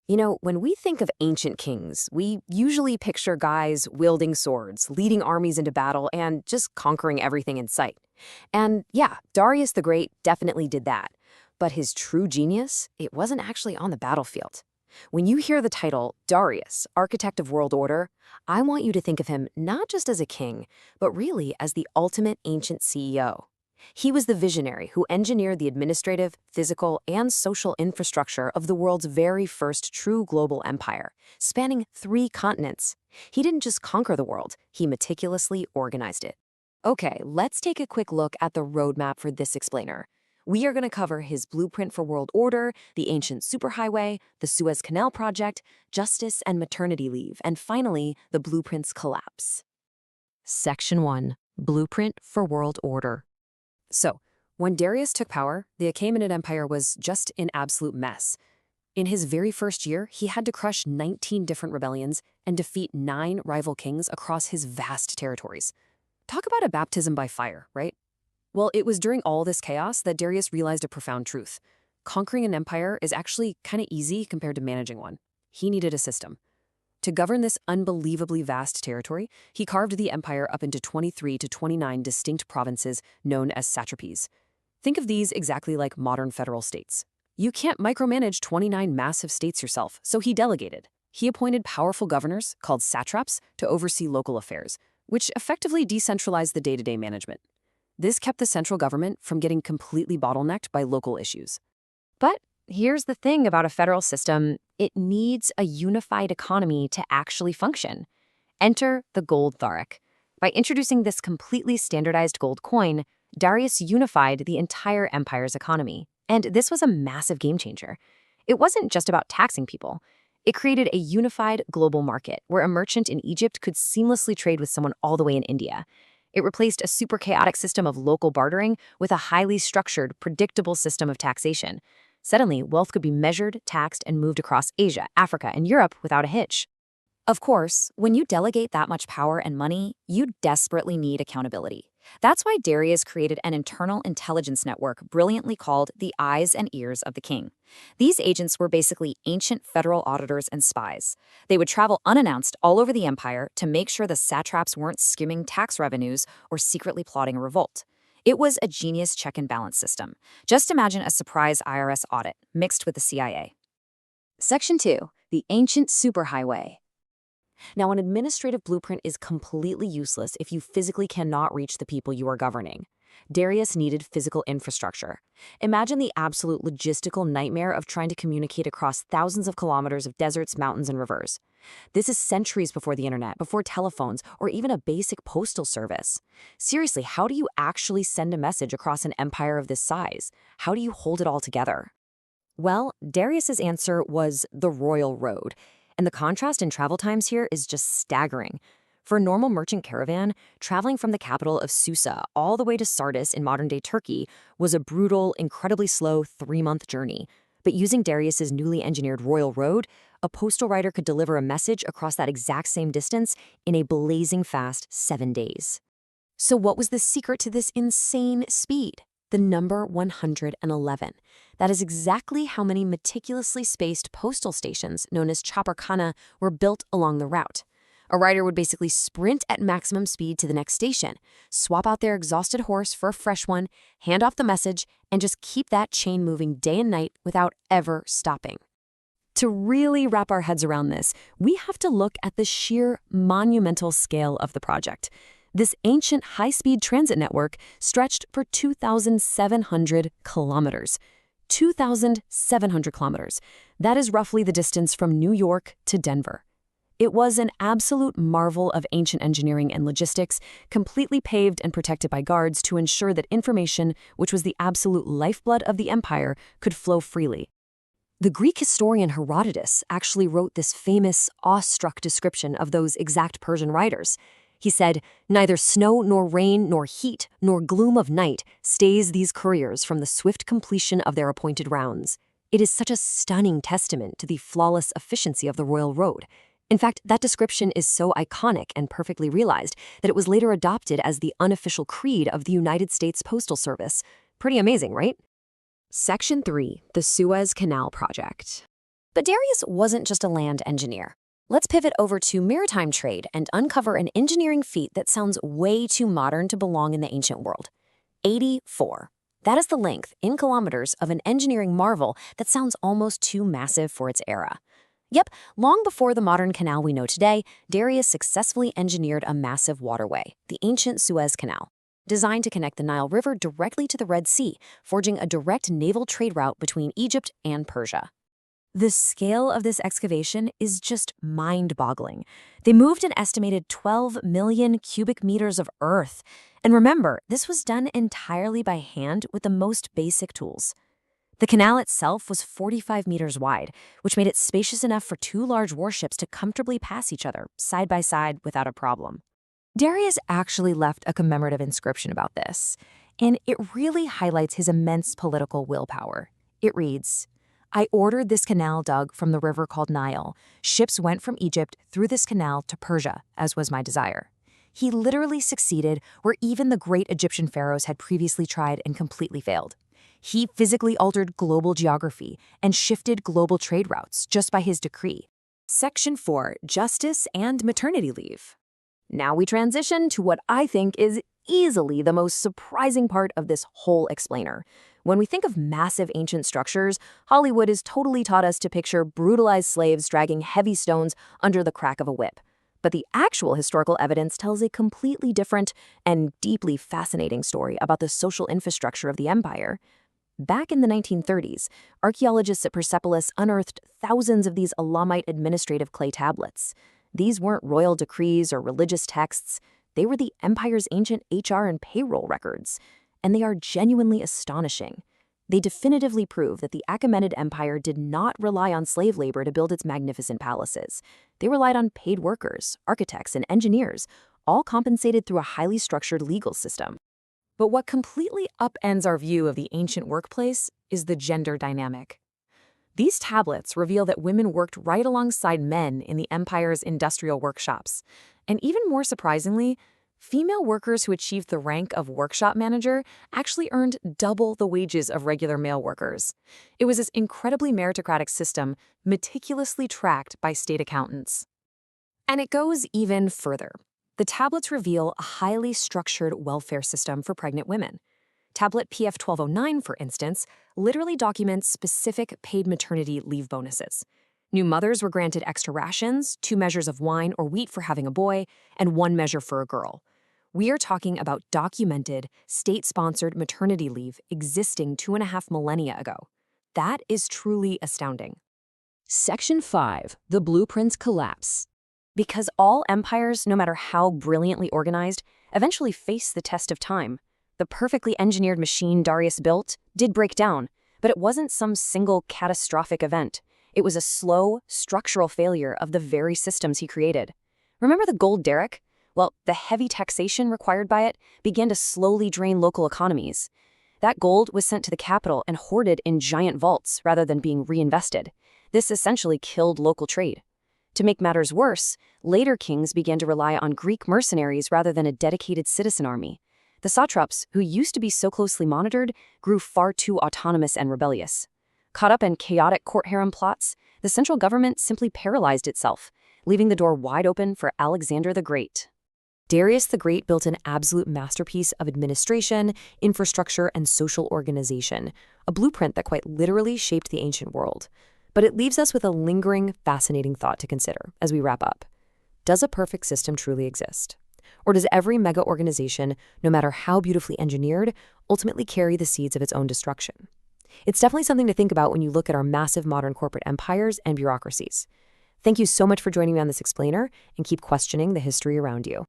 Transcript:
You know, when we think of ancient kings, we usually picture guys wielding swords, leading armies into battle, and just conquering everything in sight. And yeah, Darius the Great definitely did that. But his true genius, it wasn't actually on the battlefield. When you hear the title Darius, Architect of World Order, I want you to think of him not just as a king, but really as the ultimate ancient CEO. He was the visionary who engineered the administrative, physical, and social infrastructure of the world's very first true global empire, spanning 3 continents. He didn't just conquer the world, he meticulously organized it. Okay, let's take a quick look at the roadmap for this explainer. We are going to cover his blueprint for world order, the ancient superhighway, the Suez Canal project, justice and maternity leave, and finally, the blueprint's collapse. Section 1. Blueprint for World Order. So, when Darius took power, the Achaemenid Empire was just an absolute mess. In his very first year, he had to crush 19 different rebellions and defeat 9 rival kings across his vast territories. Talk about a baptism by fire, right? Well, it was during all this chaos that Darius realized a profound truth. Conquering an empire is actually kind of easy compared to managing one. He needed a system. To govern this unbelievably vast territory, he carved the empire up into 23 to 29 distinct provinces known as satrapies. Think of these exactly like modern federal states. You can't micromanage 29 massive states yourself, so he delegated. He appointed powerful governors, called satraps, to oversee local affairs, which effectively decentralized the day-to-day management. This kept the central government from getting completely bottlenecked by local issues. But here's the thing about a federal system. It needs a unified economy to actually function. Enter the gold tharik. By introducing this completely standardized gold coin, Darius unified the entire empire's economy. And this was a massive game changer. It wasn't just about taxing people. It created a unified global market where a merchant in Egypt could seamlessly trade with someone all the way in India. It replaced a super chaotic system of local bartering with a highly structured, predictable system of taxation. Suddenly, wealth could be measured, taxed, and moved across Asia, Africa, and Europe without a hitch. Of course, when you delegate that much power and money, you desperately need accountability. That's why Darius created an internal intelligence network brilliantly called the Eyes and Ears of the King. These agents were basically ancient federal auditors and spies. They would travel unannounced all over the empire to make sure the satraps weren't skimming tax revenues or secretly plotting a revolt. It was a genius check and balance system. Just imagine a surprise IRS audit mixed with the CIA. Section 2. The Ancient Superhighway. Now, an administrative blueprint is completely useless if you physically cannot reach the people you are governing. Darius needed physical infrastructure. Imagine the absolute logistical nightmare of trying to communicate across thousands of kilometers of deserts, mountains, and rivers. This is centuries before the internet, before telephones, or even a basic postal service. Seriously, how do you actually send a message across an empire of this size? How do you hold it all together? Well, Darius's answer was the royal road. And the contrast in travel times here is just staggering. For a normal merchant caravan, traveling from the capital of Susa all the way to Sardis in modern-day Turkey was a brutal, incredibly slow 3-month journey. But using Darius's newly engineered royal road, a postal rider could deliver a message across that exact same distance in a blazing fast 7 days. So what was the secret to this insane speed? The number 111. That is exactly how many meticulously spaced postal stations, known as chaparkhana, were built along the route. A rider would basically sprint at maximum speed to the next station, swap out their exhausted horse for a fresh one, hand off the message, and just keep that chain moving day and night without ever stopping. To really wrap our heads around this, we have to look at the sheer monumental scale of the project. This ancient high-speed transit network stretched for 2,700 kilometers. 2,700 kilometers. That is roughly the distance from New York to Denver. It was an absolute marvel of ancient engineering and logistics, completely paved and protected by guards to ensure that information, which was the absolute lifeblood of the empire, could flow freely. The Greek historian Herodotus actually wrote this famous, awestruck description of those exact Persian riders. He said, "Neither snow nor rain nor heat nor gloom of night stays these couriers from the swift completion of their appointed rounds." It is such a stunning testament to the flawless efficiency of the royal road. In fact, that description is so iconic and perfectly realized that it was later adopted as the unofficial creed of the United States Postal Service. Pretty amazing, right? Section 3. The Suez Canal Project. But Darius wasn't just a land engineer. Let's pivot over to maritime trade and uncover an engineering feat that sounds way too modern to belong in the ancient world. 84. That is the length, in kilometers, of an engineering marvel that sounds almost too massive for its era. Yep, long before the modern canal we know today, Darius successfully engineered a massive waterway, the ancient Suez Canal, designed to connect the Nile River directly to the Red Sea, forging a direct naval trade route between Egypt and Persia. The scale of this excavation is just mind-boggling. They moved an estimated 12 million cubic meters of earth. And remember, this was done entirely by hand with the most basic tools. The canal itself was 45 meters wide, which made it spacious enough for two large warships to comfortably pass each other, side by side, without a problem. Darius actually left a commemorative inscription about this, and it really highlights his immense political willpower. It reads, "I ordered this canal dug from the river called Nile. Ships went from Egypt through this canal to Persia, as was my desire." He literally succeeded where even the great Egyptian pharaohs had previously tried and completely failed. He physically altered global geography and shifted global trade routes just by his decree. Section 4, Justice and Maternity Leave. Now we transition to what I think is easily the most surprising part of this whole explainer. When we think of massive ancient structures, Hollywood has totally taught us to picture brutalized slaves dragging heavy stones under the crack of a whip. But the actual historical evidence tells a completely different and deeply fascinating story about the social infrastructure of the empire. Back in the 1930s, archaeologists at Persepolis unearthed thousands of these Elamite administrative clay tablets. These weren't royal decrees or religious texts. They were the empire's ancient HR and payroll records. And they are genuinely astonishing. They definitively prove that the Achaemenid Empire did not rely on slave labor to build its magnificent palaces. They relied on paid workers, architects, and engineers, all compensated through a highly structured legal system. But what completely upends our view of the ancient workplace is the gender dynamic. These tablets reveal that women worked right alongside men in the empire's industrial workshops. And even more surprisingly, female workers who achieved the rank of workshop manager actually earned double the wages of regular male workers. It was this incredibly meritocratic system, meticulously tracked by state accountants. And it goes even further. The tablets reveal a highly structured welfare system for pregnant women. Tablet PF 1209, for instance, literally documents specific paid maternity leave bonuses. New mothers were granted extra rations, 2 measures of wine or wheat for having a boy, and 1 measure for a girl. We are talking about documented, state-sponsored maternity leave existing 2.5 millennia ago. That is truly astounding. Section 5, the blueprint's collapse. Because all empires, no matter how brilliantly organized, eventually face the test of time. The perfectly engineered machine Darius built did break down, but it wasn't some single catastrophic event. It was a slow, structural failure of the very systems he created. Remember the gold derrick? Well, the heavy taxation required by it began to slowly drain local economies. That gold was sent to the capital and hoarded in giant vaults rather than being reinvested. This essentially killed local trade. To make matters worse, later kings began to rely on Greek mercenaries rather than a dedicated citizen army. The satraps, who used to be so closely monitored, grew far too autonomous and rebellious. Caught up in chaotic court harem plots, the central government simply paralyzed itself, leaving the door wide open for Alexander the Great. Darius the Great built an absolute masterpiece of administration, infrastructure, and social organization, a blueprint that quite literally shaped the ancient world. But it leaves us with a lingering, fascinating thought to consider as we wrap up. Does a perfect system truly exist? Or does every mega organization, no matter how beautifully engineered, ultimately carry the seeds of its own destruction? It's definitely something to think about when you look at our massive modern corporate empires and bureaucracies. Thank you so much for joining me on this explainer, and keep questioning the history around you.